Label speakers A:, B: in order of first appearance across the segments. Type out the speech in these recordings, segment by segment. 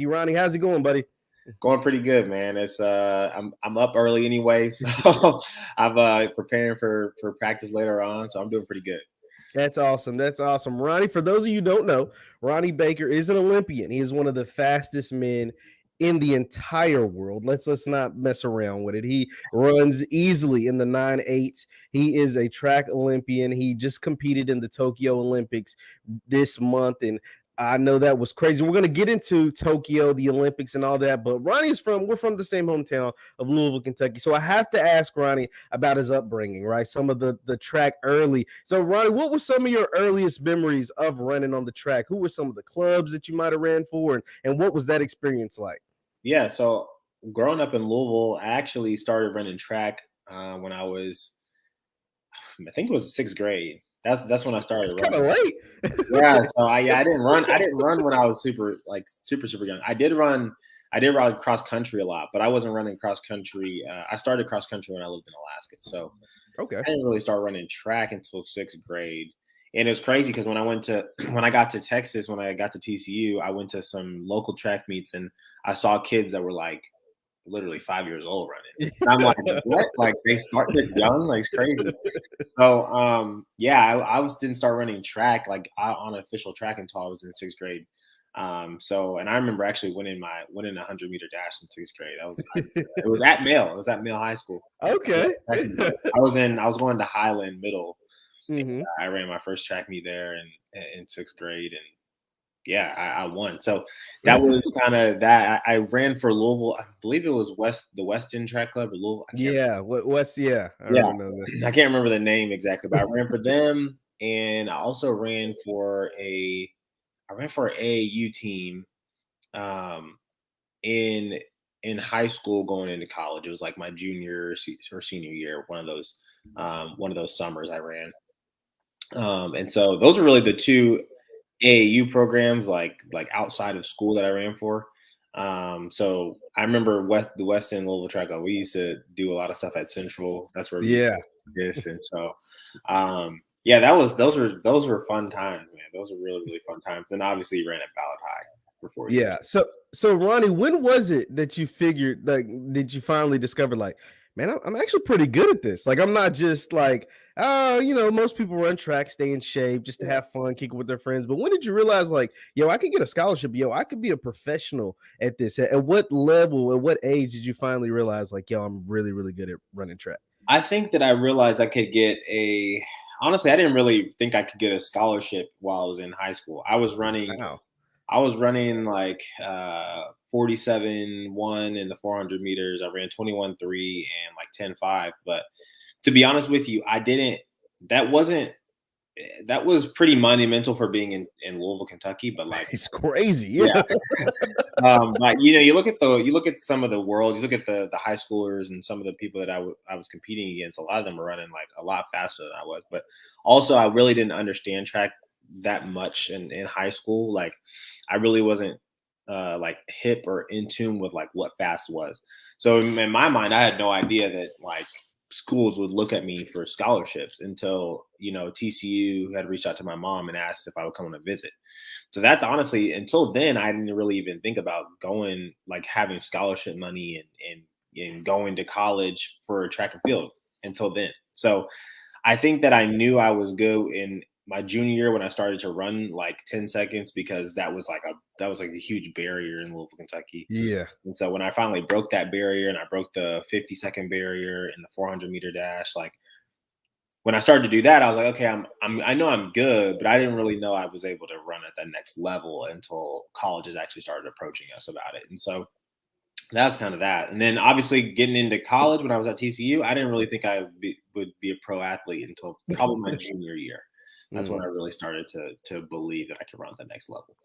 A: Ronnie, how's it going, buddy?
B: Going pretty good, man. It's I'm up early anyway, so I'm preparing for practice later on, so I'm doing pretty good.
A: That's awesome. That's awesome. Ronnie, for those of you who don't know, Ronnie Baker is an Olympian. He is one of the fastest men in the entire world. Let's not mess around with it. He runs easily in the 9.8. He is a track Olympian. He just competed in the Tokyo Olympics this month, and I know that was crazy. We're going to get into Tokyo, the Olympics, and all that. But we're from the same hometown of Louisville, Kentucky. So I have to ask Ronnie about his upbringing, right? Some of the track early. So, Ronnie, what were some of your earliest memories of running on the track? Who were some of the clubs that you might have ran for? And what was that experience like?
B: Yeah, so growing up in Louisville, I actually started running track when I think it was sixth grade. That's when I started
A: It's kind
B: running.
A: of late.
B: Yeah, so I didn't run. I didn't run when I was super young. I did run cross country a lot, but I wasn't running cross country. I started cross country when I lived in Alaska, so
A: Okay.
B: I didn't really start running track until sixth grade. And it was crazy because when I got to Texas, when I got to TCU, I went to some local track meets and I saw kids that were like literally 5 years old running. And I'm like, what? Like they start this young? Like it's crazy. So yeah, didn't start running track like on official track until I was in sixth grade. And I remember actually winning a 100-meter dash in sixth grade. It was at Male. It was at Male High School.
A: Okay.
B: I was going to Highland Middle.
A: Mm-hmm.
B: I ran my first track meet there in sixth grade, and yeah, I won. So that was kind of that. I ran for Louisville. I believe it was the Weston Track Club or Louisville.
A: Yeah. What's I
B: Yeah,
A: remember that.
B: I can't remember the name exactly, but I ran for them, and I also ran for an AAU team, um, in high school going into college. It was like my junior or senior year, one of those summers I ran. And so those are really the two AAU programs like outside of school that I ran for. So I remember the West End Louisville track. We used to do a lot of stuff at Central. That's where we used
A: Yeah.
B: to do this, and so yeah, those were fun times, man. Those were really fun times. And obviously, you ran at Ballard High for 4 years.
A: Yeah. So Ronnie, when was it that you figured did you finally discover like, man, I'm actually pretty good at this. Like I'm not just like, most people run track, stay in shape, just to have fun, kick it with their friends. But when did you realize like, yo, I could get a scholarship, yo, I could be a professional at this? At what level, at what age did you finally realize like, yo, I'm really good at running track?
B: I think that I realized I could get honestly, I didn't really think I could get a scholarship while I was in high school.
A: Wow.
B: I was running like 47.1 in the 400 meters. I ran 21.3 and like 10.5. But to be honest with you, that wasn't, that was pretty monumental for being in Louisville, Kentucky. But like,
A: It's crazy.
B: yeah. But you look at some of the world, you look at the high schoolers and some of the people that I was competing against. A lot of them were running like a lot faster than I was. But also, I really didn't understand track that much in high school. Like, I really wasn't like hip or in tune with like what fast was. So in my mind, I had no idea that like schools would look at me for scholarships until TCU had reached out to my mom and asked if I would come on a visit. So that's honestly, until then, I didn't really even think about going, like having scholarship money and going to college for track and field until then. So I think that I knew I was good in my junior year when I started to run like 10 seconds, because that was like a huge barrier in Louisville, Kentucky.
A: Yeah.
B: And so when I finally broke that barrier and I broke the 50-second barrier in the 400-meter dash, like when I started to do that, I was like, okay, I know I'm good, but I didn't really know I was able to run at that next level until colleges actually started approaching us about it. And so that's kind of that. And then obviously getting into college when I was at TCU, I didn't really think I would be a pro athlete until probably my junior year. That's when I really started to believe that I could run at the next level.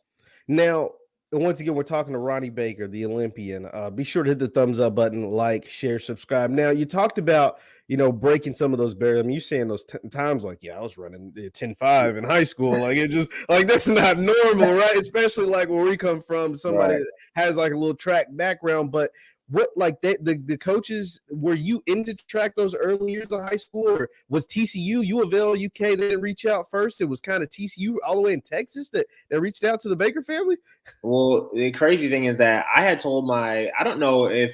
A: Now, once again, we're talking to Ronnie Baker, the Olympian. Be sure to hit the thumbs up button, like, share, subscribe. Now, you talked about, breaking some of those barriers. I mean, you're saying those times like, yeah, I was running 10.5 in high school. Like, it just, like, that's not normal, right? Especially like where we come from, somebody that has like a little track background. But what, like, the coaches, were you into track those early years of high school, or was TCU, U of L, UK, they didn't reach out first? It was kind of TCU all the way in Texas that reached out to the Baker family?
B: Well, the crazy thing is that I had told I don't know if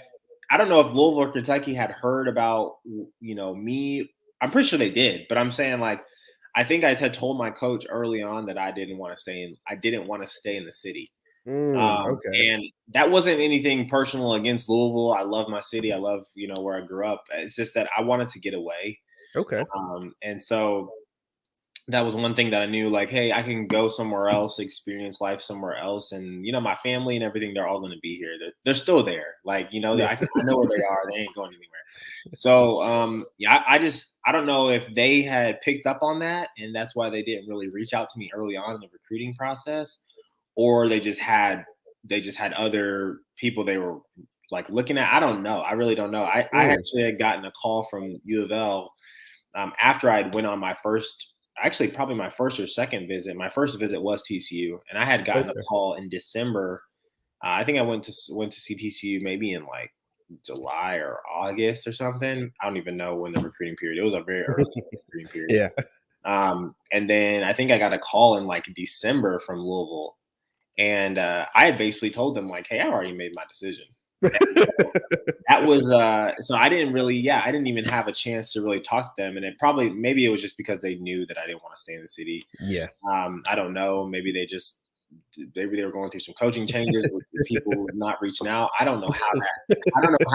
B: Louisville or Kentucky had heard about me. I'm pretty sure they did, but I'm saying like I think I had told my coach early on that I didn't want to stay in the city.
A: Okay.
B: And that wasn't anything personal against Louisville. I love my city. I love, where I grew up. It's just that I wanted to get away.
A: Okay.
B: And so that was one thing that I knew, like, hey, I can go somewhere else, experience life somewhere else. And, my family and everything, they're all going to be here. They're still there. Like,
A: Yeah.
B: I know where they are. They ain't going anywhere. So, yeah, I don't know if they had picked up on that. And that's why they didn't really reach out to me early on in the recruiting process, or they just had other people they were like looking at. I don't know. I really don't know. I
A: Mm,
B: actually had gotten a call from U of L after I'd went on my first, actually probably my first or second visit. My first visit was TCU, and I had gotten a
A: okay.
B: call in December. I think I went to see TCU maybe in like July or August or something. I don't even know when the recruiting period. It was a very early recruiting period.
A: Yeah.
B: And then I think I got a call in like December from Louisville, and I had basically told them like, "Hey, I already made my decision." That was so I didn't even have a chance to really talk to them, and maybe it was just because they knew that I didn't want to stay in the city.
A: Yeah.
B: I don't know. Maybe they were going through some coaching changes with people not reaching out. I don't know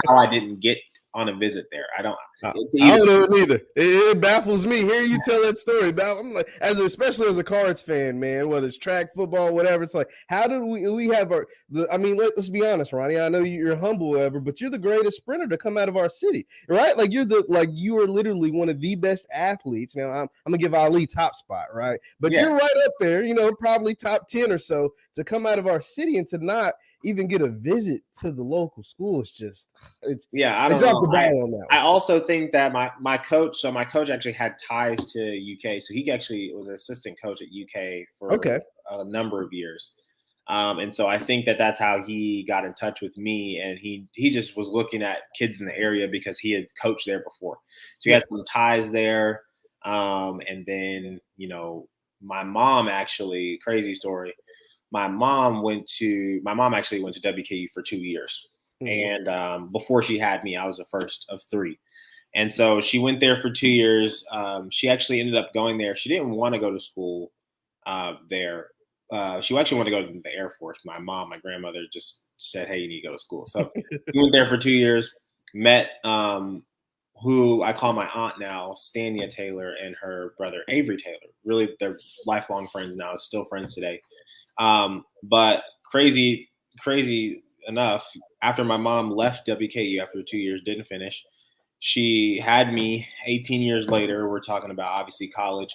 B: how I didn't get on a visit there. I don't. It's
A: I
B: either
A: don't know it either. It baffles me. Hearing you tell that story about, I'm like, especially as a Cards fan, man, whether it's track, football, whatever. It's like, how did we have I mean, let's be honest, Ronnie. I know you're humble, ever, but you're the greatest sprinter to come out of our city, right? Like you are literally one of the best athletes. Now I'm gonna give Ali top spot, right? But
B: yeah.
A: you're right up there, probably top 10 or so to come out of our city and to not even get a visit to the local school.
B: Yeah, I
A: I
B: don't
A: dropped the
B: know. I
A: ball on that
B: I
A: one.
B: also think that my coach actually had ties to UK, so he actually was an assistant coach at UK for
A: Okay.
B: a number of years, and so I think that that's how he got in touch with me, and he just was looking at kids in the area because he had coached there before, so he
A: Yeah.
B: had some ties there, and then my mom actually, crazy story. My mom actually went to WKU for 2 years.
A: Mhm.
B: And before she had me, I was the first of three. And so she went there for 2 years. She actually ended up going there. She didn't want to go to school there. She actually wanted to go to the Air Force. My grandmother just said, "Hey, you need to go to school." So she went there for 2 years. Met who I call my aunt now, Stania Taylor, and her brother Avery Taylor. Really, they're lifelong friends now. Still friends today. But crazy enough, after my mom left WKU after 2 years, didn't finish, she had me 18 years later. We're talking about obviously college.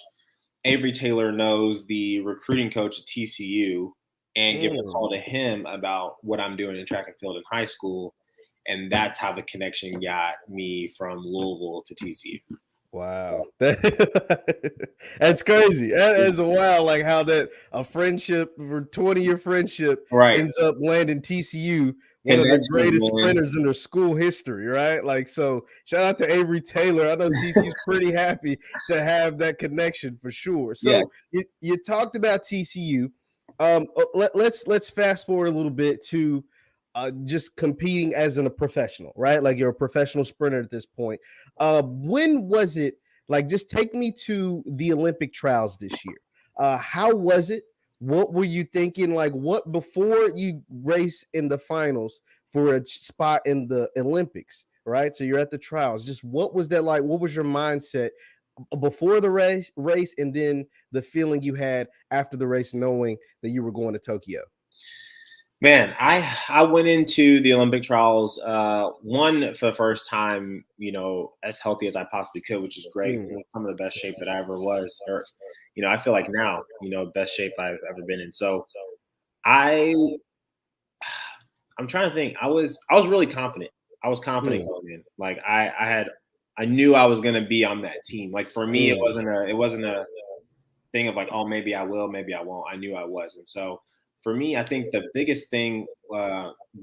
B: Avery Taylor knows the recruiting coach at TCU and gives a
A: Mm.
B: call to him about what I'm doing in track and field in high school. And that's how the connection got me from Louisville to TCU.
A: Wow. That's crazy. That is wild, like how that a friendship for 20-year friendship
B: Right.
A: ends up landing TCU, one of the
B: Connections,
A: greatest
B: man.
A: sprinters in their school history, right? Like, so shout out to Avery Taylor. I know TCU's pretty happy to have that connection for sure.
B: Yeah.
A: So you talked about TCU. Let's fast forward a little bit to just competing as a professional, right? Like you're a professional sprinter at this point. When was it? Like, just take me to the Olympic trials this year. How was it? What were you thinking? Like, what before you race in the finals for a spot in the Olympics, right? So you're at the trials. Just what was that like? What was your mindset before the race, and then the feeling you had after the race, knowing that you were going to Tokyo?
B: Man, I went into the Olympic trials one for the first time, as healthy as I possibly could, which is great.
A: Mm,
B: Some of the best shape that I ever was, or I feel like now, best shape I've ever been in. So I I'm trying to think. I was really confident. I was confident
A: mm,
B: going in. Like I knew I was gonna be on that team. Like for me,
A: mm.
B: it wasn't a thing of like, oh, maybe I will, maybe I won't. I knew I was. And so for me, I think the biggest thing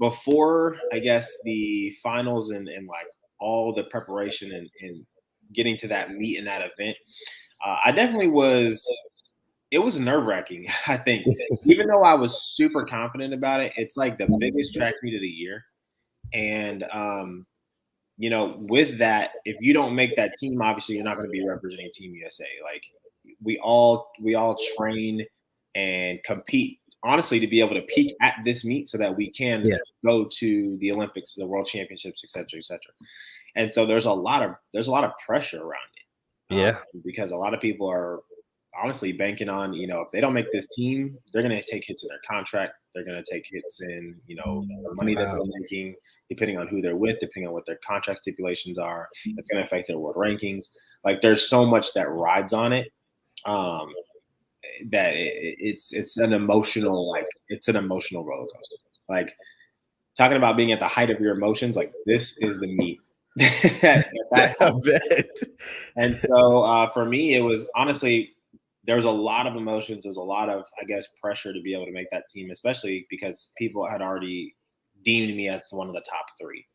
B: before, I guess, the finals and like all the preparation and getting to that meet and that event, I definitely was. it was nerve-wracking, I think. Even though I was super confident about it, it's like the biggest track meet of the year. And with that, if you don't make that team, obviously you're not going to be representing Team USA. Like we all train and compete honestly to be able to peak at this meet so that we can go to the Olympics, the World Championships, et cetera, et cetera. And so there's a lot of pressure around it. Because a lot of people are honestly banking on, if they don't make this team, they're going to take hits in their contract. They're going to take hits in, the money that they're making, depending on who they're with, depending on what their contract stipulations are. It's going to affect their world rankings. Like there's so much that rides on it. That it's an emotional roller coaster. Like talking about being at the height of your emotions, like this is the meat.
A: I bet.
B: And so for me, it was honestly, there was a lot of emotions. There was a lot of, I guess, pressure to be able to make that team, especially because people had already deemed me as one of the top three.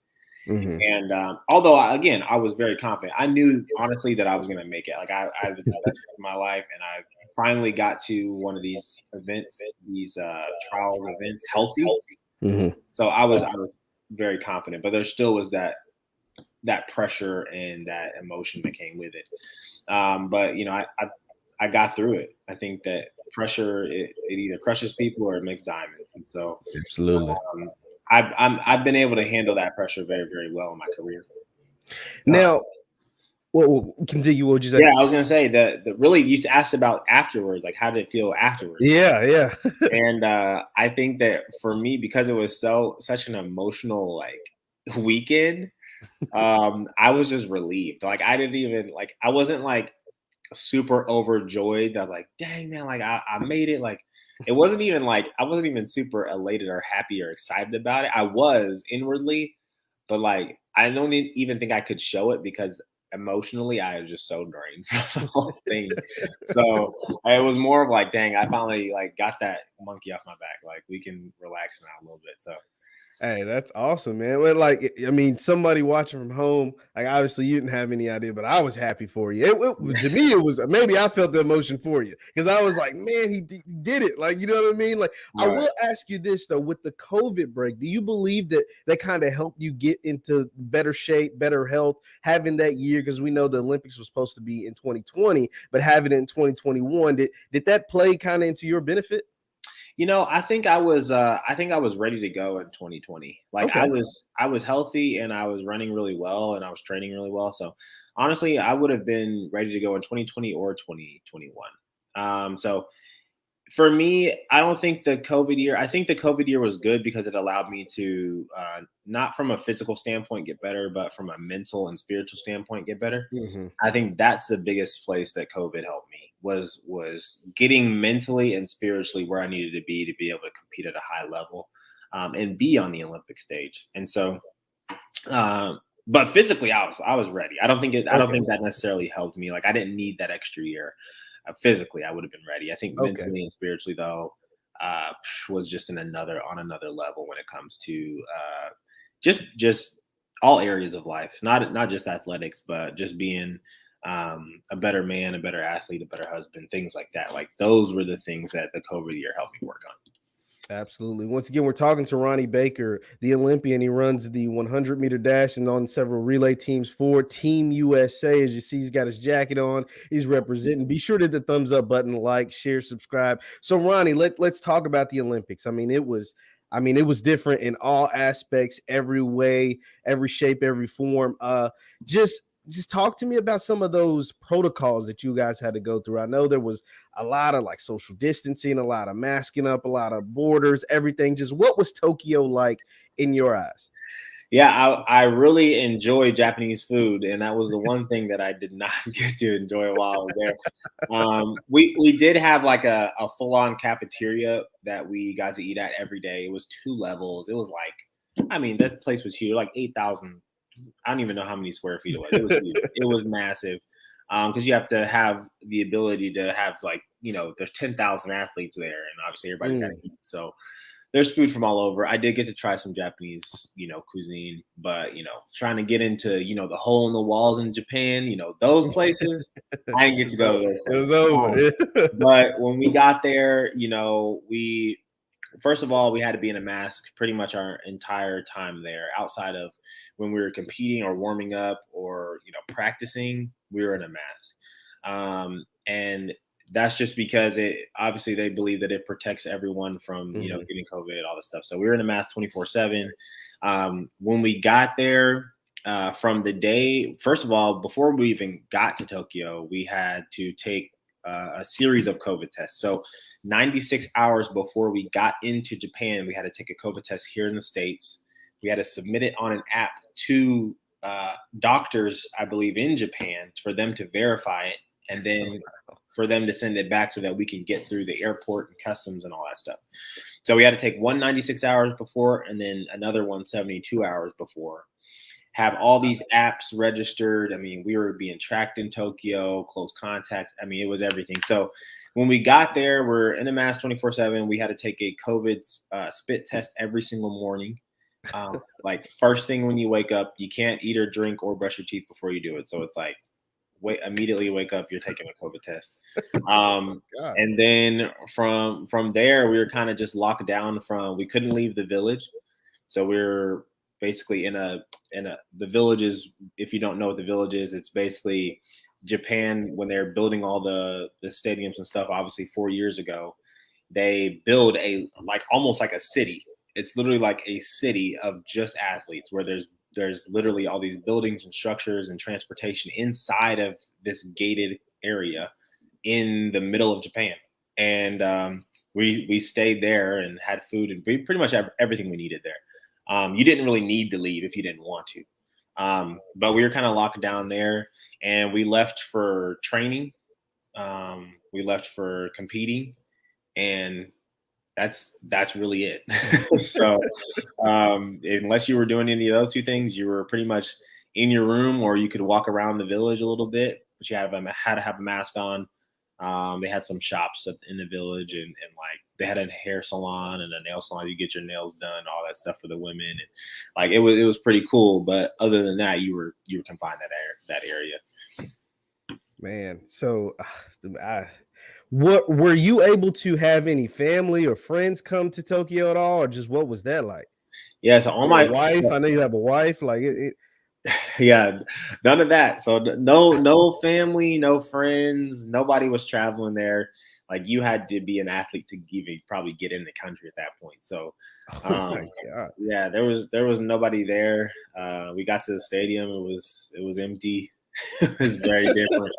B: Mm-hmm. And although, I was very confident. I knew, honestly, that I was going to make it. Like, I was in my life, and I finally got to one of these events, these trials events, healthy. Mm-hmm. So I was very confident. But there still was that pressure and that emotion that came with it. But, I got through it. I think that pressure, it either crushes people or it makes diamonds. And so
A: absolutely.
B: I've been able to handle that pressure very, very well in my career.
A: Now, continue. What would you say?
B: Yeah, I was going to say that really you asked about afterwards, like how did it feel afterwards?
A: Yeah.
B: And I think that for me, because it was such an emotional weekend, I was just relieved. Like I didn't even I wasn't super overjoyed that dang man, I made it. Like it wasn't even I wasn't even super elated or happy or excited about it. I was inwardly, but I don't even think I could show it because emotionally I was just so drained from the whole thing. So it was more of dang, I finally got that monkey off my back. We can relax now a little bit. So
A: hey, that's awesome, man. Well, somebody watching from home, obviously you didn't have any idea, but I was happy for you. To me, it was maybe I felt the emotion for you because I was like, man, he did it. You know what I mean? I will ask you this though, with the COVID break, do you believe that kind of helped you get into better shape, better health, having that year? Because we know the Olympics was supposed to be in 2020, but having it in 2021, did that play kind of into your benefit?
B: I think I was ready to go in 2020. Okay. I was healthy and I was running really well and I was training really well. So honestly, I would have been ready to go in 2020 or 2021. So for me, I don't think the COVID year, I think the COVID year was good because it allowed me to not from a physical standpoint get better, but from a mental and spiritual standpoint get better. Mm-hmm. I think that's the biggest place that COVID helped me was getting mentally and spiritually where I needed to be able to compete at a high level and be on the Olympic stage. And so, but physically, I was ready. I don't think that necessarily helped me. I didn't need that extra year. Physically, I would have been ready. I think mentally and spiritually, though, was just on another level when it comes to just all areas of life, not just athletics, but just being a better man, a better athlete, a better husband, things like that. Those were the things that the COVID year helped me work on.
A: Absolutely. Once again, we're talking to Ronnie Baker, the Olympian. He runs the 100-meter dash and on several relay teams for Team USA. As you see, he's got his jacket on. He's representing. Be sure to hit the thumbs up button, share, subscribe. So, Ronnie, let's talk about the Olympics. It was different in all aspects, every way, every shape, every form. Just talk to me about some of those protocols that you guys had to go through. I know there was a lot of social distancing, a lot of masking up, a lot of borders, everything. Just what was Tokyo like in your eyes?
B: Yeah, I really enjoy Japanese food, and that was the one thing that I did not get to enjoy while I was there. We did have a full-on cafeteria that we got to eat at every day. It was 2 levels. It was that place was huge, 8,000. I don't even know how many square feet it was. It was huge. It was massive because you have to have the ability to have there's 10,000 athletes there, and obviously everybody's got to eat. So there's food from all over. I did get to try some Japanese, cuisine, but trying to get into, the hole in the walls in Japan, those places, I didn't get to go to those
A: It was
B: places.
A: over.
B: But when we got there, we first of all, we had to be in a mask pretty much our entire time there. Outside of when we were competing or warming up or practicing, we were in a mask. And that's just because it obviously they believe that it protects everyone from getting COVID, all this stuff. So we were in a mask 24/7. When we got there, from the day, first of all, before we even got to Tokyo, we had to take a series of COVID tests. So 96 hours before we got into Japan, we had to take a COVID test here in the States. We had to submit it on an app to doctors, I believe, in Japan for them to verify it, and then for them to send it back so that we can get through the airport and customs and all that stuff. So we had to take one 96 hours before and then another one 72 hours before. Have all these apps registered. I mean, we were being tracked in Tokyo, close contacts. I mean, it was everything. So when we got there, we're in a mask 24/7. We had to take a COVID spit test every single morning. Like first thing when you wake up, you can't eat or drink or brush your teeth before you do it. So it's like, immediately wake up, you're taking a COVID test. And then from there, we were kind of just locked down we couldn't leave the village. So we were basically in the villages. If you don't know what the village is, it's basically Japan, when they're building all the stadiums and stuff, obviously 4 years ago, they build almost like a city. It's literally like a city of just athletes where there's literally all these buildings and structures and transportation inside of this gated area in the middle of Japan. And we stayed there and had food and we pretty much everything we needed there. You didn't really need to leave if you didn't want to. But we were kind of locked down there, and we left for training. We left for competing, and that's really it. So unless you were doing any of those two things, you were pretty much in your room, or you could walk around the village a little bit, but you had to have a mask on. They had some shops in the village, and like they had a hair salon and a nail salon. You get your nails done, all that stuff for the women, and like it was pretty cool. But other than that, you were confined that area.
A: Man, so what were you able to have any family or friends come to Tokyo at all, or just what was that like?
B: Yeah, so all my
A: wife, I know you have a wife,
B: yeah, none of that. So no family, no friends, nobody was traveling there. Like you had to be an athlete to even probably get in the country at that point. So
A: oh my God.
B: yeah, there was nobody there. We got to the stadium, it was empty. It was very different.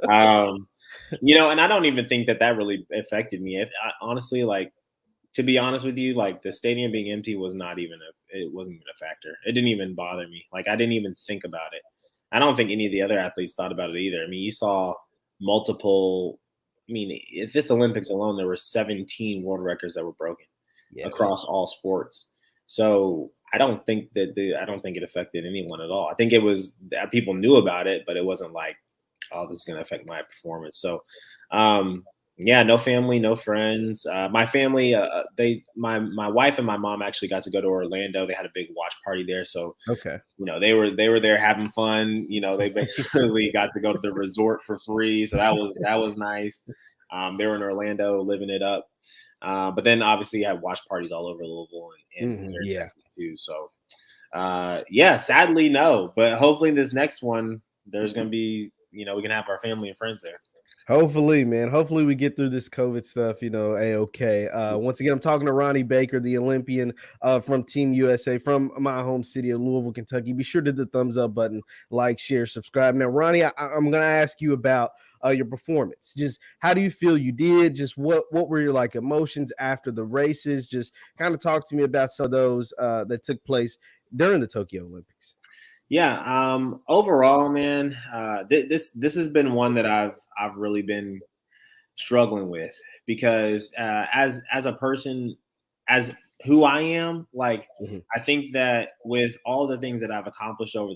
B: And I don't even think that really affected me. Honestly, like, to be honest with you, like the stadium being empty wasn't even a factor. It didn't even bother me. Like I didn't even think about it. I don't think any of the other athletes thought about it either. I mean, you saw multiple. I mean, at this Olympics alone, there were 17 world records that were broken across all sports. So I don't think it affected anyone at all. I think it was that people knew about it, but it wasn't like, oh, this is going to affect my performance. So, yeah, no family, no friends. My family, my wife and my mom actually got to go to Orlando. They had a big watch party there. So,
A: Okay.
B: they were there having fun. They basically got to go to the resort for free. So that was nice. They were in Orlando living it up. But then obviously you had watch parties all over Louisville and too. So, yeah, sadly, no. But hopefully this next one, there's going to be, we can have our family and friends there.
A: Hopefully, man. Hopefully we get through this COVID stuff, A-okay. Once again, I'm talking to Ronnie Baker, the Olympian from Team USA from my home city of Louisville, Kentucky. Be sure to hit the thumbs up button, like, share, subscribe. Now, Ronnie, I'm going to ask you about your performance. Just how do you feel you did? Just what were your emotions after the races? Just kind of talk to me about some of those that took place during the Tokyo Olympics.
B: Yeah. Overall, man, this has been one that I've really been struggling with because as a person, as who I am, like I think that with all the things that I've accomplished over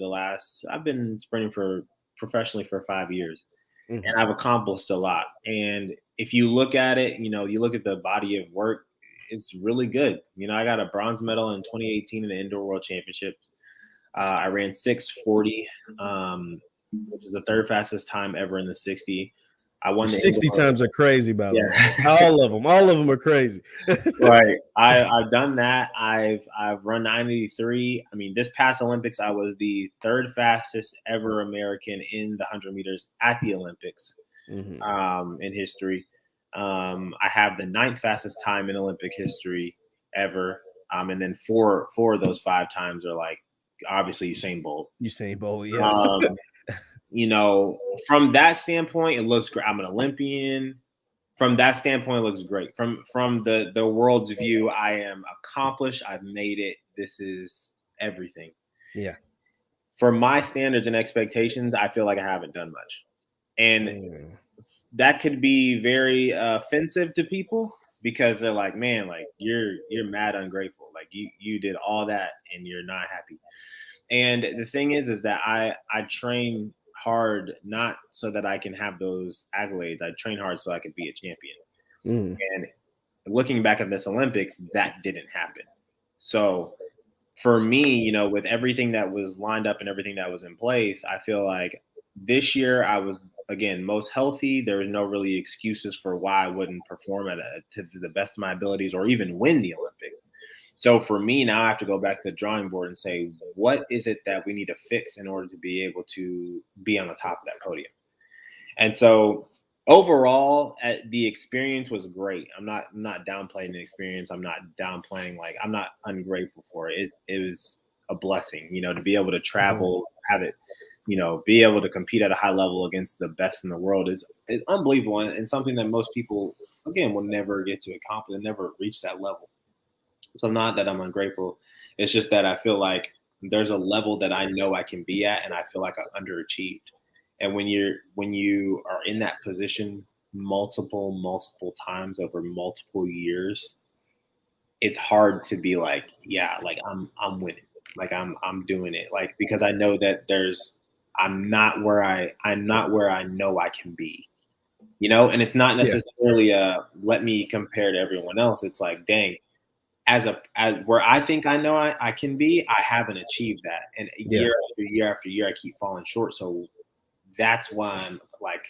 B: I've been sprinting professionally for 5 years, and I've accomplished a lot. And if you look at it, you look at the body of work, it's really good. You know, I got a bronze medal in 2018 in the Indoor World Championships. I ran 6:40, which is the third fastest time ever in the 60. I won the
A: 60
B: indoor.
A: times are crazy, by the way.
B: Yeah.
A: All of them are crazy.
B: Right. I've done that. I've run 983. I mean, this past Olympics, I was the third fastest ever American in the 100 meters at the Olympics in history. I have the ninth fastest time in Olympic history ever. And then four of those 5 times are like obviously Usain Bolt.
A: Usain Bolt, yeah.
B: You know, from that standpoint, it looks great. I'm an Olympian. From that standpoint, it looks great. From the world's view, I am accomplished. I've made it. This is everything.
A: Yeah.
B: For my standards and expectations, I feel like I haven't done much. And that could be very offensive to people because they're like, man, like you're mad ungrateful. Like you did all that and you're not happy. And the thing is that I train hard not so that I can have those accolades. I train hard so I could be a champion. And looking back at this Olympics, that didn't happen. So for me, you know, with everything that was lined up and everything that was in place, I feel like this year I was again most healthy. There was no really excuses for why I wouldn't perform to the best of my abilities or even win the Olympics. So for me now, I have to go back to the drawing board and say, what is it that we need to fix in order to be able to be on the top of that podium? And so overall, the experience was great. I'm not downplaying the experience. I'm not downplaying, like, I'm not ungrateful for it. It was a blessing, you know, to be able to travel, have it, you know, be able to compete at a high level against the best in the world is unbelievable and something that most people, again, will never get to accomplish and never reach that level. So not that I'm ungrateful. It's just that I feel like there's a level that I know I can be at, and I feel like I underachieved. And when you are in that position multiple times over multiple years, it's hard to be like, yeah, like I'm winning, like I'm doing it, like because I know that I'm not where I know I can be, you know. And it's not necessarily let me compare to everyone else. It's like, dang. As where I think I know I can be, I haven't achieved that. And year after year, I keep falling short. So that's why I'm like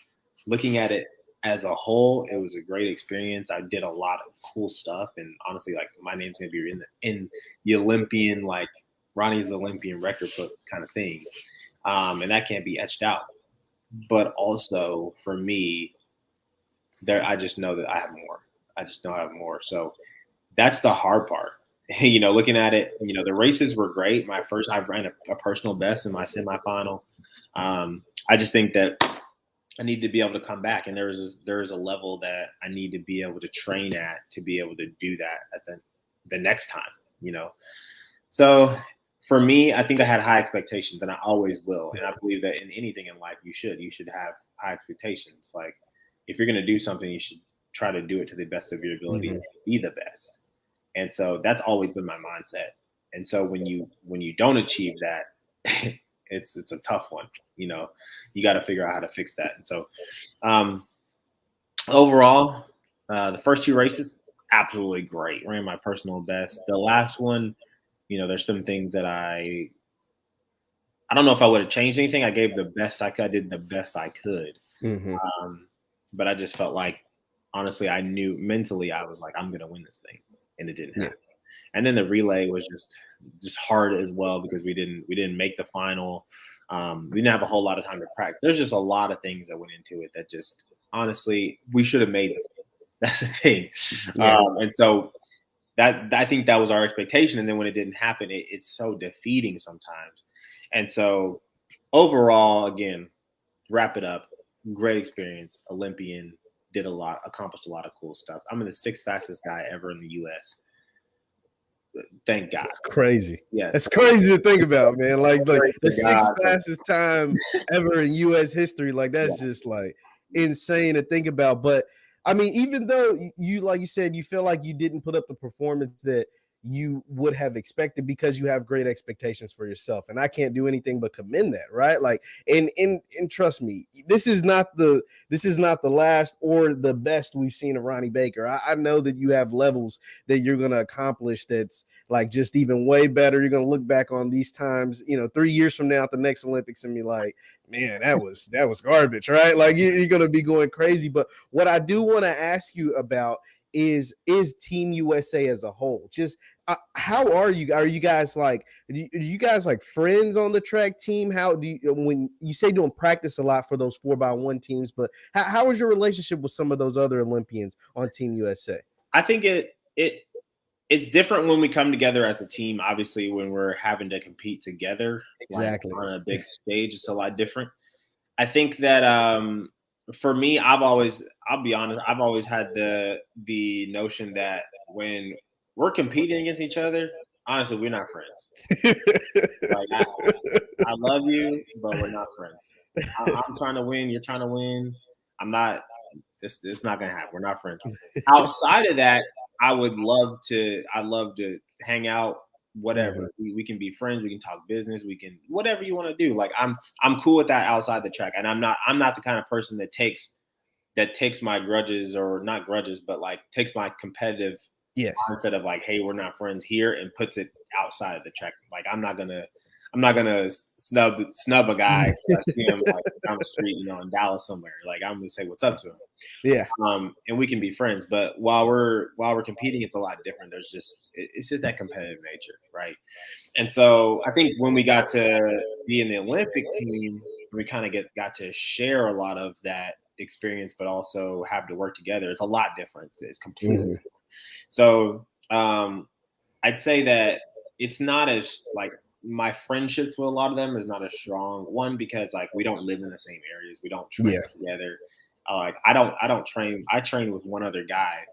B: looking at it as a whole. It was a great experience. I did a lot of cool stuff. And honestly, like my name's going to be in the Olympian, like Ronnie's Olympian record book kind of thing. And that can't be etched out. But also for me, I just know that I have more. I just know I have more. So that's the hard part. You know, looking at it, you know, the races were great. I ran a personal best in my semifinal. I just think that I need to be able to come back, and there is a level that I need to be able to train at to be able to do that at the next time, you know. So for me, I think I had high expectations, and I always will. And I believe that in anything in life, you should have high expectations. Like if you're going to do something, you should try to do it to the best of your ability and be the best. And so that's always been my mindset. And so when you don't achieve that, it's a tough one. You know, you got to figure out how to fix that. And so overall, the first 2 races, absolutely great. Ran my personal best. The last one, you know, there's some things that I don't know if I would have changed anything. I gave the best I could. I did the best I could. But I just felt like, honestly, I knew mentally I was like, I'm going to win this thing. And it didn't happen. And then the relay was just hard as well because we didn't make the final. We didn't have a whole lot of time to practice. There's just a lot of things that went into it that just honestly we should have made it. That's the thing. And so that I think that was our expectation. And then when it didn't happen, it's so defeating sometimes. And so overall, again, wrap it up. Great experience. Olympian. Accomplished a lot of cool stuff. I'm the 6th fastest guy ever in the U.S. Thank God.
A: It's crazy.
B: Yes.
A: It's crazy to think about, man. Like the 6th fastest time ever in U.S. history. Like that's just like insane to think about. But I mean, even though you, like you said, you feel like you didn't put up the performance that you would have expected, because you have great expectations for yourself. And I can't do anything but commend that, right? Like, and trust me, this is not the last or the best we've seen of Ronnie Baker. I know that you have levels that you're going to accomplish that's like just even way better. You're going to look back on these times, 3 years from now at the next Olympics and be like, man, that was garbage, right? Like, you're going to be going crazy. But what I do want to ask you about is Team USA as a whole. Just how are you? Are you guys like, are you guys like friends on the track team? How do you, when you say doing practice a lot for those 4x1 teams, but how is your relationship with some of those other Olympians on Team USA?
B: I think it's different when we come together as a team. Obviously, when we're having to compete together,
A: Exactly.
B: like on a big stage, it's a lot different. I think that for me, I'll be honest, I've always had the notion that when we're competing against each other, honestly, we're not friends. Like I love you, but we're not friends. I'm trying to win, you're trying to win. I'm not. It's not gonna happen. We're not friends. Outside of that, I'd love to hang out.
A: Mhm.
B: Whatever we can be friends. We can talk business. We can whatever you want to do. Like I'm cool with that outside the track, and I'm not the kind of person that takes my grudges, or not grudges, but like takes my competitive
A: Yes.
B: mindset of like, hey, we're not friends here, and puts it outside of the track. Like I'm not gonna snub a guy if I see him like down the street, in Dallas somewhere. Like I'm gonna say what's up to him.
A: Yeah.
B: And we can be friends. But while we're competing, it's a lot different. It's just that competitive nature, right? And so I think when we got to be in the Olympic team, we kind of got to share a lot of that experience, but also have to work together. It's a lot different. It's completely
A: Mhm.
B: different. So I'd say that it's not as like my friendship to a lot of them is not as strong. One, because like we don't live in the same areas, we don't train
A: Yeah.
B: together. Like I don't train. I train with one other guy,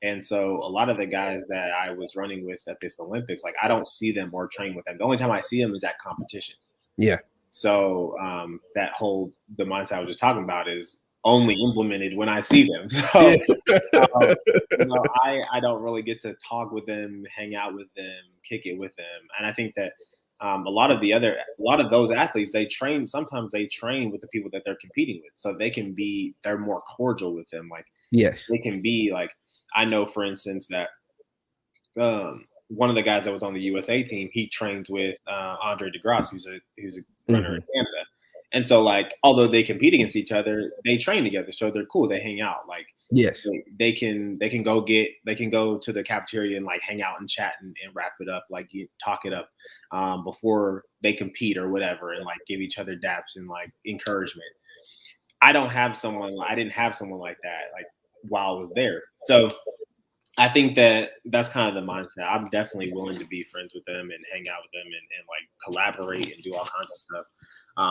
B: and so a lot of the guys that I was running with at this Olympics, like I don't see them or train with them. The only time I see them is at competitions.
A: Yeah.
B: So the mindset I was just talking about is only implemented when I see them.
A: Yeah.
B: Um, I don't really get to talk with them, hang out with them, kick it with them, and I think that a lot of those athletes, sometimes they train with the people that they're competing with, so they're more cordial with them. Like
A: Yes.
B: they can be like, I know, for instance, that one of the guys that was on the USA team, he trains with Andre DeGrasse, who's a runner in
A: Mhm.
B: Canada. And so, like, although they compete against each other, they train together, so they're cool. They hang out. Like,
A: Yes.
B: they can go to the cafeteria and like hang out and chat and wrap it up, like you talk it up before they compete or whatever, and like give each other daps and like encouragement. I didn't have someone like that like while I was there. So I think that that's kind of the mindset. I'm definitely willing to be friends with them and hang out with them and like collaborate and do all kinds of stuff.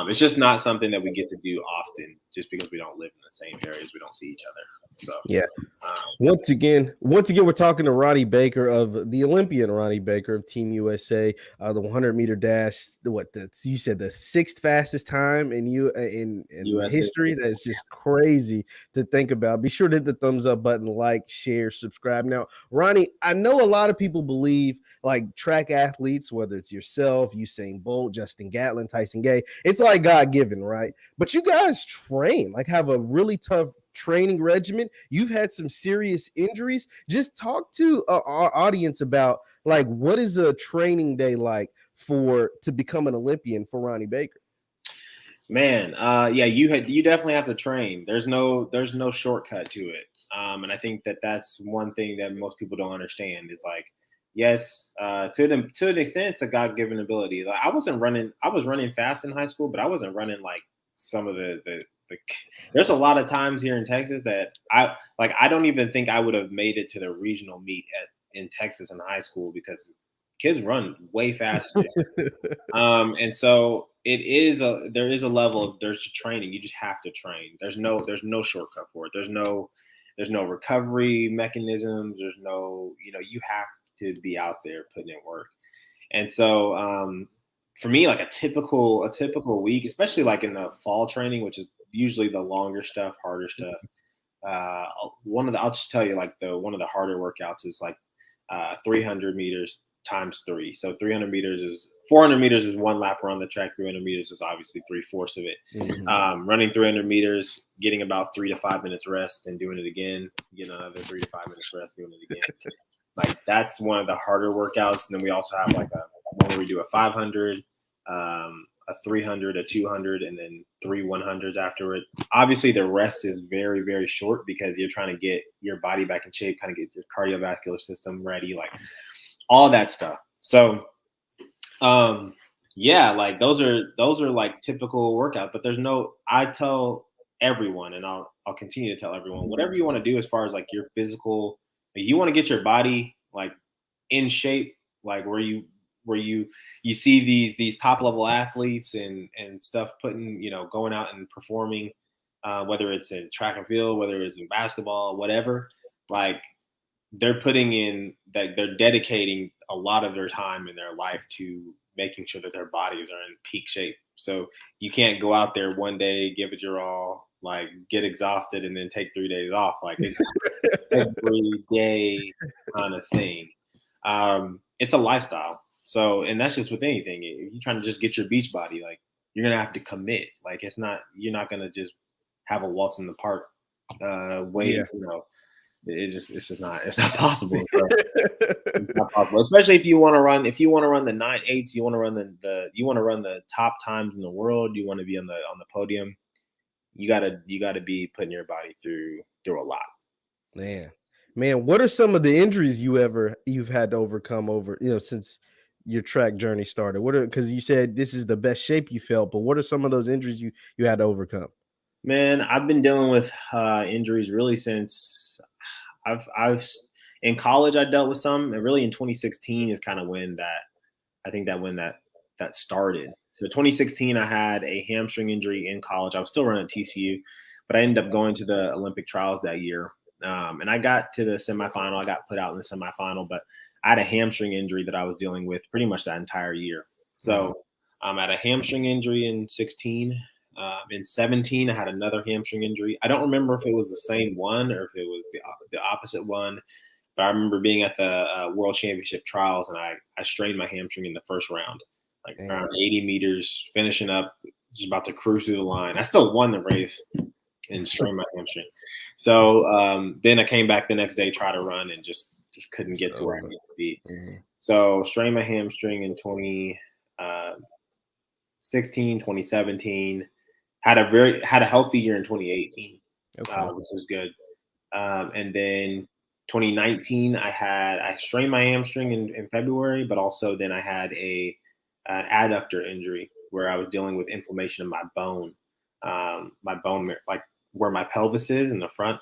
B: It's just not something that we get to do often, just because we don't live in the same areas. We don't see each other. So,
A: Yeah.
B: um,
A: Once again, we're talking to Ronnie Baker, of the Olympian Ronnie Baker of Team USA, the 100-meter dash. You said the sixth fastest time in
B: U.S.
A: history.
B: history.
A: That's just crazy to think about. Be sure to hit the thumbs up button, like, share, subscribe. Now, Ronnie, I know a lot of people believe like track athletes, whether it's yourself, Usain Bolt, Justin Gatlin, Tyson Gay, it's like God given, right? But you guys train, like, have a really tough training regimen. You've had some serious injuries. Just talk to our audience about like what is a training day like to become an Olympian for Ronnie Baker.
B: Man, yeah, you definitely have to train. There's no shortcut to it. And I think that that's one thing that most people don't understand is like, yes, to an extent, it's a God given ability. Like I was running fast in high school, but I wasn't running like some of the. There's a lot of times here in Texas that I don't even think I would have made it to the regional meet in Texas in high school because kids run way faster. And so there is a level of there's training. You just have to train. There's no shortcut for it. There's no recovery mechanisms. There's no, you have to be out there putting in work. And so for me, like a typical week, especially like in the fall training, which is usually the longer stuff, harder stuff. I'll just tell you like one of the harder workouts is like 300 meters times 3. So 400 meters is one lap around the track. 300 meters is obviously 3/4 of it. Running 300 meters, getting about 3 to 5 minutes rest, and doing it again. Getting another 3 to 5 minutes rest, doing it again. Like that's one of the harder workouts. And then we also have like one where we do a 500, a 300, a 200, and then 3 100s after it. Obviously, the rest is very, very short because you're trying to get your body back in shape, kind of get your cardiovascular system ready, like all that stuff. So, yeah, like those are like typical workouts. But I tell everyone, and I'll continue to tell everyone, whatever you want to do as far as like your physical, like you want to get your body like in shape, like where you see these top level athletes and stuff putting, going out and performing, whether it's in track and field, whether it's in basketball, whatever, like they're dedicating a lot of their time in their life to making sure that their bodies are in peak shape. So you can't go out there one day, give it your all, like get exhausted and then take 3 days off. Like it's every day kind of thing. It's a lifestyle. So, and that's just with anything. If you're trying to just get your beach body, like you're going to have to commit. Like you're not going to just have a waltz in the park it's not possible. So, it's not possible, especially if you want to run the 9.8s, you want to run the top times in the world, you want to be on the podium. You gotta be putting your body through a lot.
A: Man, what are some of the injuries you've had to overcome since your track journey started? Because you said this is the best shape you felt, but what are some of those injuries you had to overcome?
B: Man, I've been dealing with injuries really since I've in college. I dealt with some, and really in 2016 is kind of when that started. So 2016, I had a hamstring injury in college. I was still running at TCU, but I ended up going to the Olympic trials that year. And I got to the semifinal. I got put out in the semifinal, but I had a hamstring injury that I was dealing with pretty much that entire year. So I had a hamstring injury in 16. In 17, I had another hamstring injury. I don't remember if it was the same one or if it was the opposite one, but I remember being at the World Championship trials, and I strained my hamstring in the first round, like around 80 meters, finishing up, just about to cruise through the line. I still won the race and strained my hamstring. So then I came back the next day, tried to run, and just couldn't get to where I needed to be. So strained my hamstring in 2016, 2017. Had a healthy year in 2018, which was good. And then 2019, I strained my hamstring in February, but also then I had an adductor injury where I was dealing with inflammation in my bone, like where my pelvis is in the front.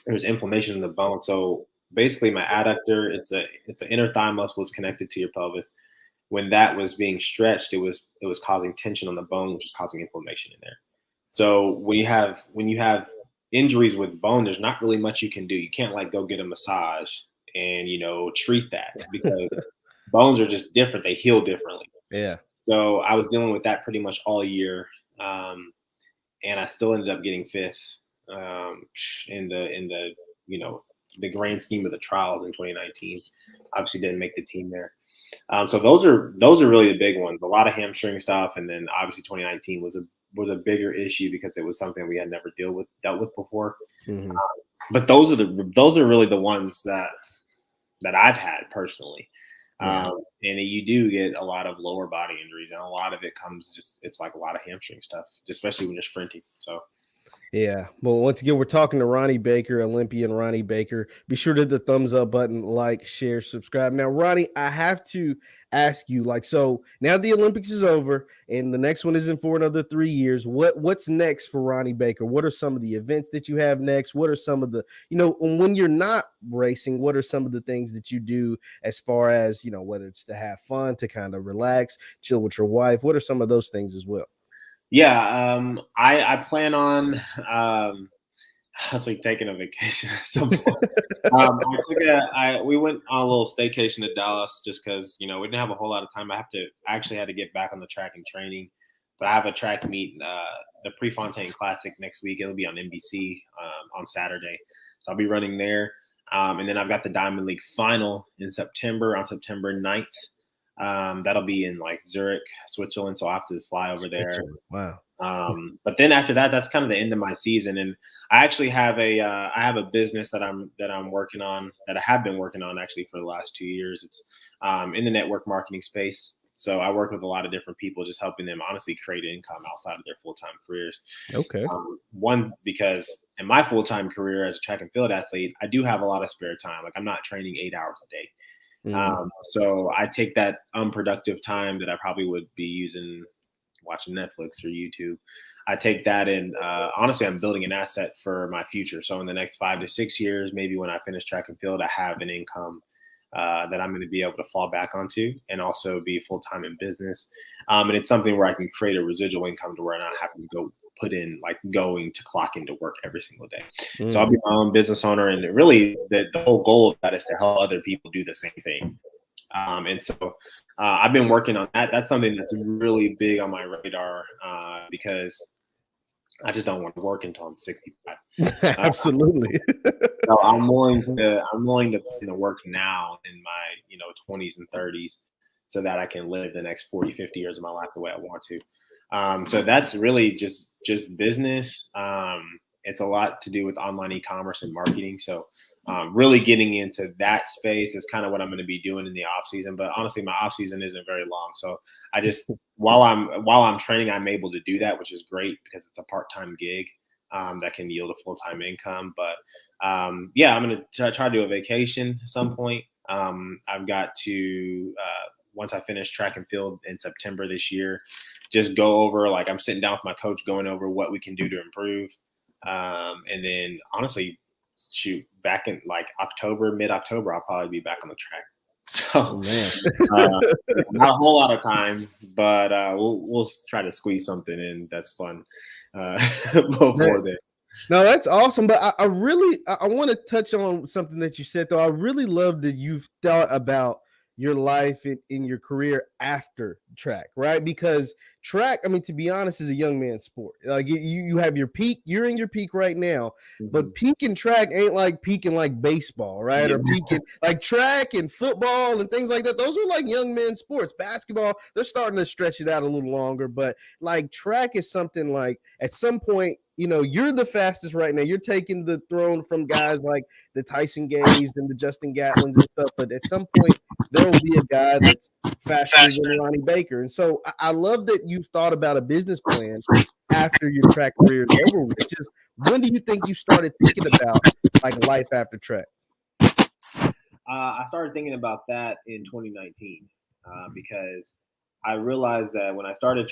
B: There's inflammation in the bone. So basically, my adductor, it's an inner thigh muscle that's connected to your pelvis. When that was being stretched, it was causing tension on the bone, which is causing inflammation in there. So when you have injuries with bone, there's not really much you can do. You can't like go get a massage and treat that because bones are just different. They heal differently.
A: Yeah.
B: So I was dealing with that pretty much all year, and I still ended up getting fifth in the the grand scheme of the trials in 2019. Obviously, didn't make the team there. So those are really the big ones. A lot of hamstring stuff, and then obviously 2019 was a bigger issue because it was something we had never dealt with before. But those are really the ones that I've had personally. And you do get a lot of lower body injuries, and a lot of it comes it's like a lot of hamstring stuff, especially when you're sprinting. So.
A: Yeah. Well, once again, we're talking to Ronnie Baker, Olympian Ronnie Baker. Be sure to hit the thumbs up button, like, share, subscribe. Now, Ronnie, I have to ask you, so now the Olympics is over and the next one isn't for another 3 years. What's next for Ronnie Baker? What are some of the events that you have next? What are some of the, when you're not racing, what are some of the things that you do as far as, whether it's to have fun, to kind of relax, chill with your wife? What are some of those things as well?
B: Yeah, I plan on honestly taking a vacation at some point. We went on a little staycation to Dallas just because we didn't have a whole lot of time. I actually had to get back on the track and training, but I have a track meet, the Prefontaine Classic next week. It'll be on NBC on Saturday, so I'll be running there. And then I've got the Diamond League final in September, on September 9th. That'll be in like Zurich, Switzerland. So I have to fly over there.
A: Wow.
B: But then after that, that's kind of the end of my season. And I actually have a business that I'm working on, that I have been working on actually for the last 2 years. It's in the network marketing space. So I work with a lot of different people, just helping them honestly create income outside of their full-time careers.
A: Okay.
B: One, because in my full-time career as a track and field athlete, I do have a lot of spare time. Like I'm not training 8 hours a day. So I take that unproductive time that I probably would be using watching Netflix or YouTube. I take that and honestly, I'm building an asset for my future. So in the next 5 to 6 years, maybe when I finish track and field, I have an income that I'm going to be able to fall back onto, and also be full-time in business. And it's something where I can create a residual income to where I'm not having to go put in, like going to clock into work every single day. So I'll be my own business owner. And really the whole goal of that is to help other people do the same thing. And so I've been working on that. That's something that's really big on my radar because I just don't want to work until I'm 65.
A: Absolutely.
B: So I'm willing to put in the work now in my 20s and 30s, so that I can live the next 40, 50 years of my life the way I want to. So that's really just business. It's a lot to do with online e-commerce and marketing. So really getting into that space is kind of what I'm going to be doing in the off season. But honestly, my off season isn't very long. So I just, while I'm training, I'm able to do that, which is great because it's a part-time gig that can yield a full-time income. But yeah, I'm going to try to do a vacation at some point. I've got to, once I finish track and field in September this year, just go over, like I'm sitting down with my coach going over what we can do to improve. And then honestly, shoot, back in like mid-October, I'll probably be back on the track. So not a whole lot of time, but we'll try to squeeze something in that's fun before then.
A: No, that's awesome. But I really want to touch on something that you said, though. I really love that you've thought about your life in your career after track, right? Because track, I mean, to be honest, is a young man's sport. Like you have your peak, you're in your peak right now, but peaking track ain't like peaking like baseball, right? Or peaking like track and football and things like that. Those are like young men's sports. Basketball, they're starting to stretch it out a little longer, but like track is something like at some point, you're the fastest right now. You're taking the throne from guys like the Tyson Gays and the Justin Gatlins and stuff. But at some point, there will be a guy that's faster than Ronnie Baker. And so I love that you've thought about a business plan after your track career is over with. Just when do you think you started thinking about like life after track?
B: I started thinking about that in 2019 because I realized that when I started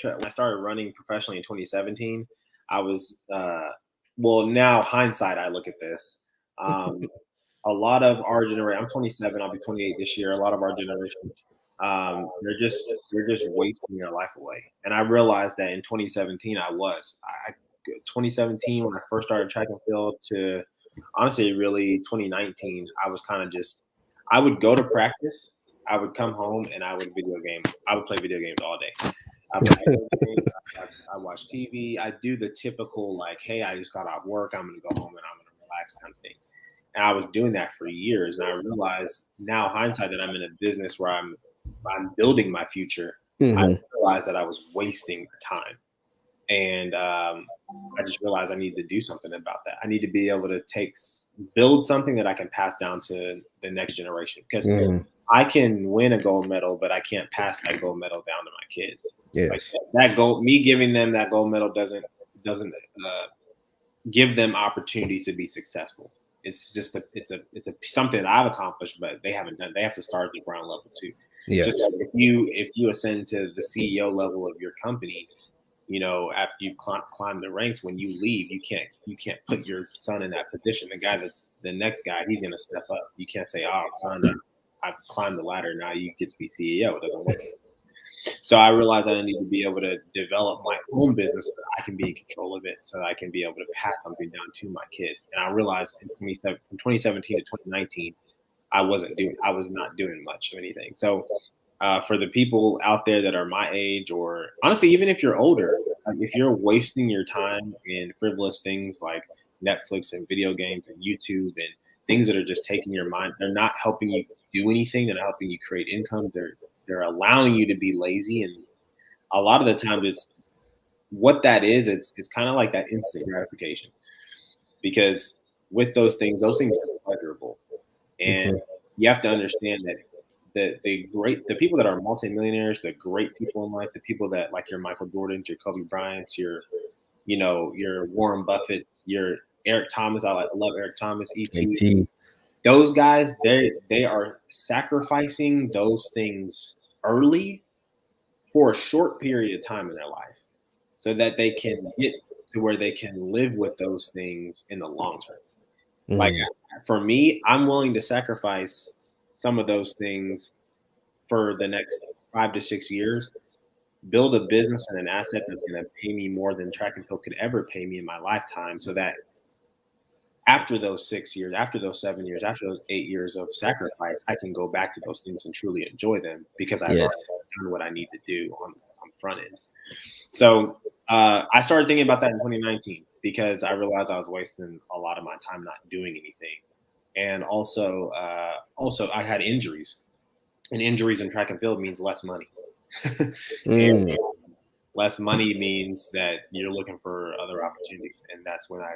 B: running professionally in 2017, I was now hindsight, I look at this. A lot of our generation, I'm 27, I'll be 28 this year. A lot of our generation, they're just wasting their life away. And I realized that in 2017, 2017 when I first started track and field to honestly really 2019, I was kind of I would go to practice, I would come home, and I would play video games all day. I watch TV. I do the typical like, hey, I just got off work. I'm going to go home and I'm going to relax kind of thing. And I was doing that for years. And I realized now, hindsight, that I'm in a business where I'm building my future. I realized that I was wasting time. And I just realized I need to do something about that. I need to be able to build something that I can pass down to the next generation. Because I can win a gold medal, but I can't pass that gold medal down to my kids.
A: Yes.
B: Like me giving them that gold medal doesn't give them opportunities to be successful. It's just it's something that I've accomplished, but they haven't done. They have to start at the ground level too.
A: Yes.
B: Just like if you ascend to the CEO level of your company, after you've climbed the ranks, when you leave, you can't put your son in that position. The guy that's the next guy, he's going to step up. You can't say, "Oh, son, I've climbed the ladder. Now you get to be CEO." It doesn't work. So I realized I need to be able to develop my own business so that I can be in control of it, so that I can be able to pass something down to my kids. And I realized from 2017 to 2019, I was not doing much of anything. So for the people out there that are my age, or honestly, even if you're older, if you're wasting your time in frivolous things like Netflix and video games and YouTube and things that are just taking your mind. They're not helping you do anything. They're not helping you create income. They're allowing you to be lazy. And a lot of the times it's what that is. It's kind of like that instant gratification, because with those things are pleasurable. And you have to understand that the people that are multimillionaires, the great people in life, the people that like your Michael Jordans, your Kobe Bryant's, your Warren Buffett's, your Eric Thomas. I love Eric Thomas, ET. Those guys, they are sacrificing those things early for a short period of time in their life, so that they can get to where they can live with those things in the long term. Like for me, I'm willing to sacrifice some of those things for the next 5 to 6 years, build a business and an asset that's going to pay me more than track and field could ever pay me in my lifetime, so that after those 6 years, after those 7 years, after those 8 years of sacrifice, I can go back to those things and truly enjoy them, because I've already done what I need to do on front end. So I started thinking about that in 2019, because I realized I was wasting a lot of my time not doing anything. And also I had injuries, and injuries in track and field means less money. And less money means that you're looking for other opportunities. And that's when I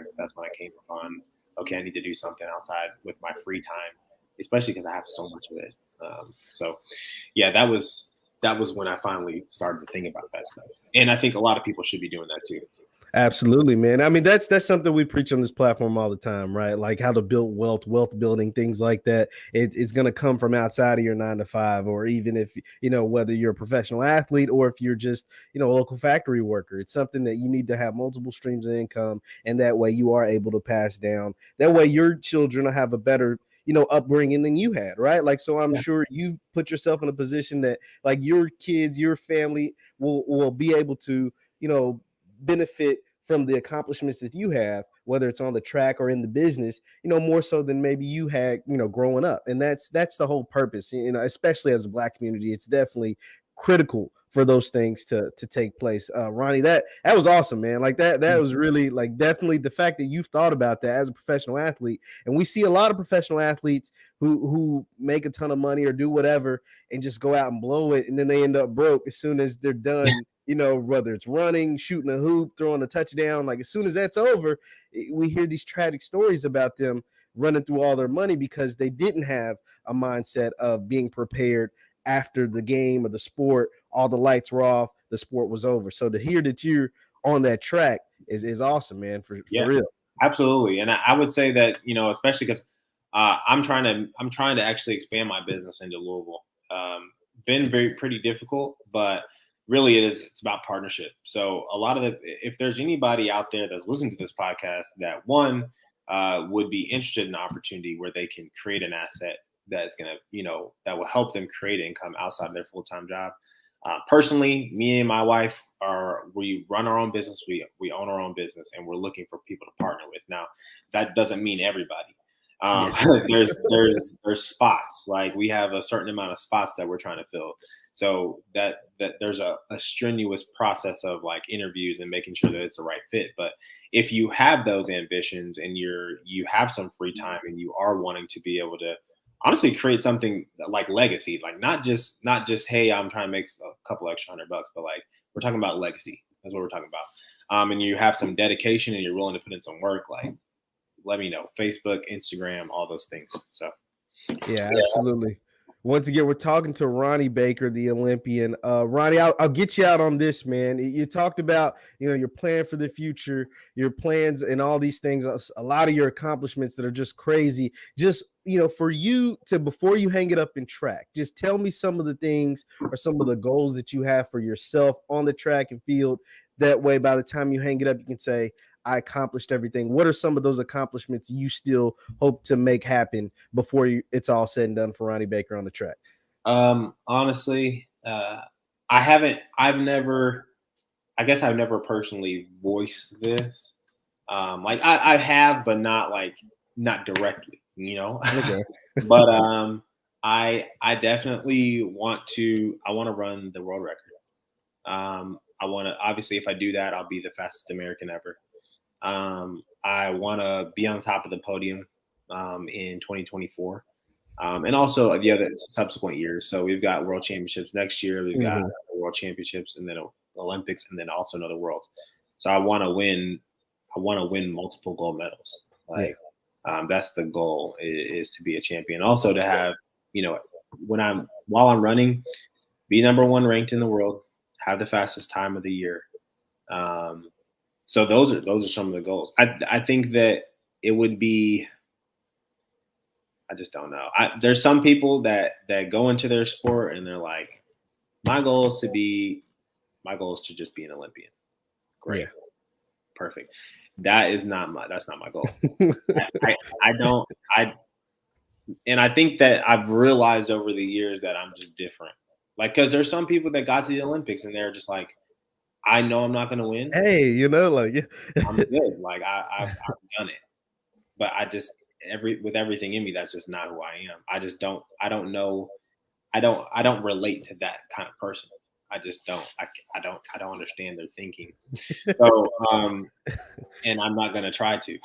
B: came upon, okay, I need to do something outside with my free time, especially because I have so much of it. So yeah, that was when I finally started to think about that stuff. And I think a lot of people should be doing that too.
A: Absolutely, man. I mean, that's something we preach on this platform all the time, right? Like how to build wealth building, things like that. It's going to come from outside of your 9 to 5, or even if, whether you're a professional athlete or if you're just, a local factory worker. It's something that you need to have multiple streams of income. And that way you are able to pass down. That way your children will have a better, upbringing than you had, right? Like, so I'm sure you put yourself in a position that like your kids, your family will be able to, benefit from the accomplishments that you have, whether it's on the track or in the business, more so than maybe you had, growing up. And that's the whole purpose, especially as a Black community. It's definitely critical for those things to take place. Ronnie, that was awesome, man. Like that was really, like, definitely the fact that you've thought about that as a professional athlete. And we see a lot of professional athletes who make a ton of money or do whatever and just go out and blow it, and then they end up broke as soon as they're done. Whether it's running, shooting a hoop, throwing a touchdown, like as soon as that's over, we hear these tragic stories about them running through all their money because they didn't have a mindset of being prepared after the game or the sport. All the lights were off, the sport was over. So to hear that you're on that track is awesome, man, for real.
B: Absolutely. And I would say that, especially because I'm trying to actually expand my business into Louisville. Been pretty difficult, but really it's about partnership. So a lot of if there's anybody out there that's listening to this podcast that would be interested in an opportunity where they can create an asset that's going to, that will help them create income outside of their full-time job. Personally, me and my wife we run our own business. We own our own business, and we're looking for people to partner with. Now, that doesn't mean everybody. There's spots, like we have a certain amount of spots that we're trying to fill. So that there's a strenuous process of like interviews and making sure that it's the right fit. But if you have those ambitions and you have some free time and you are wanting to be able to honestly create something like legacy, like not just, hey, I'm trying to make a couple extra $100, but like we're talking about legacy. That's what we're talking about. And you have some dedication and you're willing to put in some work, like let me know. Facebook, Instagram, all those things. So
A: yeah, absolutely. Once again, we're talking to Ronnie Baker, the Olympian. Ronnie, I'll get you out on this, man. You talked about, your plan for the future, your plans and all these things, a lot of your accomplishments that are just crazy. Just, for you to, before you hang it up in track, just tell me some of the things or some of the goals that you have for yourself on the track and field. That way, by the time you hang it up, you can say, I accomplished everything. What are some of those accomplishments you still hope to make happen before it's all said and done for Ronnie Baker on the track?
B: Honestly, I've never personally voiced this. Like I have, but not directly,
A: Okay.
B: But I definitely want to run the world record. I want to, obviously, if I do that, I'll be the fastest American ever. I want to be on top of the podium in 2024. And also the other subsequent years. So we've got world championships next year. We've got world championships, and then Olympics, and then also another world. So I want to win. I want to win multiple gold medals. Like that's the goal, is to be a champion. Also to have, while I'm running, be number one ranked in the world, have the fastest time of the year. So those are some of the goals. I think that it would be. I just don't know. There's some people that go into their sport and they're like, my goal is to just be an Olympian. Great. Yeah. Perfect. That's not my goal. And I think that I've realized over the years that I'm just different. Like, cause there's some people that got to the Olympics and they're just like, I know I'm not going to win.
A: Hey,
B: I'm good. Like I've done it, but I just, with everything in me, that's just not who I am. I don't know. I don't relate to that kind of person. I just don't. I don't understand their thinking. So, and I'm not gonna try to.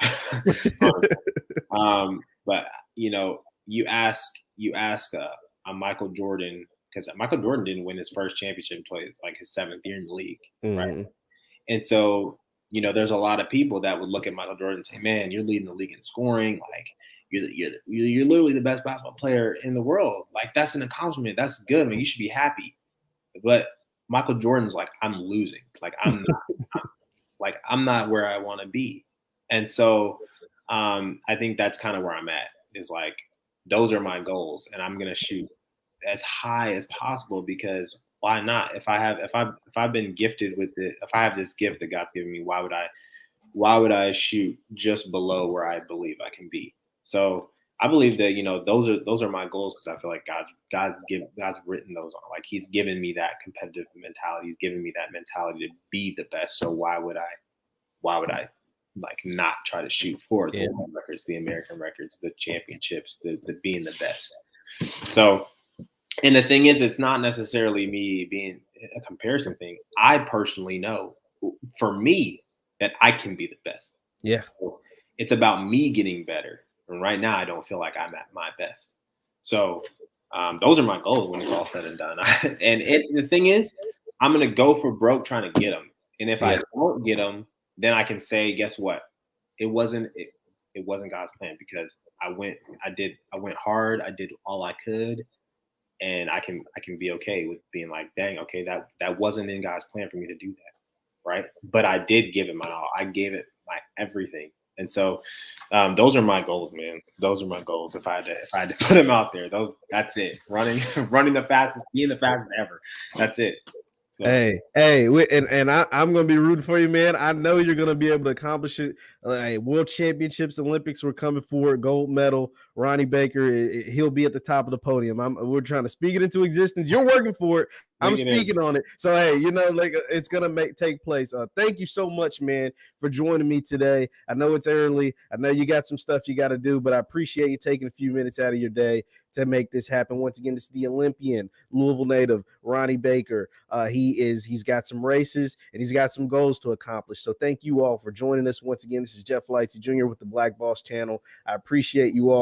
B: But you ask a Michael Jordan, because Michael Jordan didn't win his first championship until it's like his 7th year in the league, right? And so, there's a lot of people that would look at Michael Jordan and say, man, you're leading the league in scoring. Like you're literally the best basketball player in the world. Like that's an accomplishment. That's good, man. You should be happy. But Michael Jordan's like, I'm losing. Like I'm not where I want to be. And so I think that's kind of where I'm at, is like, those are my goals. And I'm going to shoot as high as possible, because why not? If I've been gifted with it, if I have this gift that God's given me, why would I shoot just below where I believe I can be? So I believe that, those are my goals, because I feel like God's written those on. Like He's given me that competitive mentality. He's given me that mentality to be the best. So why would I like not try to shoot for the world records, the American records, the championships, the being the best? So, and the thing is, it's not necessarily me being a comparison thing. I personally know, for me, that I can be the best.
A: Yeah.
B: So it's about me getting better. And right now, I don't feel like I'm at my best. So those are my goals when it's all said and done. The thing is, I'm going to go for broke trying to get them. And if I don't get them, then I can say, guess what? It wasn't God's plan, because I went hard. I did all I could. And I can be okay with being like, dang, okay, that wasn't in God's plan for me to do that. Right. But I did give it my all. I gave it my everything. And so those are my goals, man. Those are my goals. If I had to put them out there, that's it. Running the fastest, being the fastest ever. That's it. So.
A: Hey, and I'm going to be rooting for you, man. I know you're going to be able to accomplish it. World Championships, Olympics, we're coming for it. Gold medal. Ronnie Baker, he'll be at the top of the podium. We're trying to speak it into existence. You're working for it. I'm speaking on it. So, hey, it's going to take place. Thank you so much, man, for joining me today. I know it's early. I know you got some stuff you got to do, but I appreciate you taking a few minutes out of your day to make this happen. Once again, this is the Olympian, Louisville native, Ronnie Baker. He's got some races and he's got some goals to accomplish. So thank you all for joining us. Once again, this is Jeff Lightsy Jr. with the Black Boss Channel. I appreciate you all.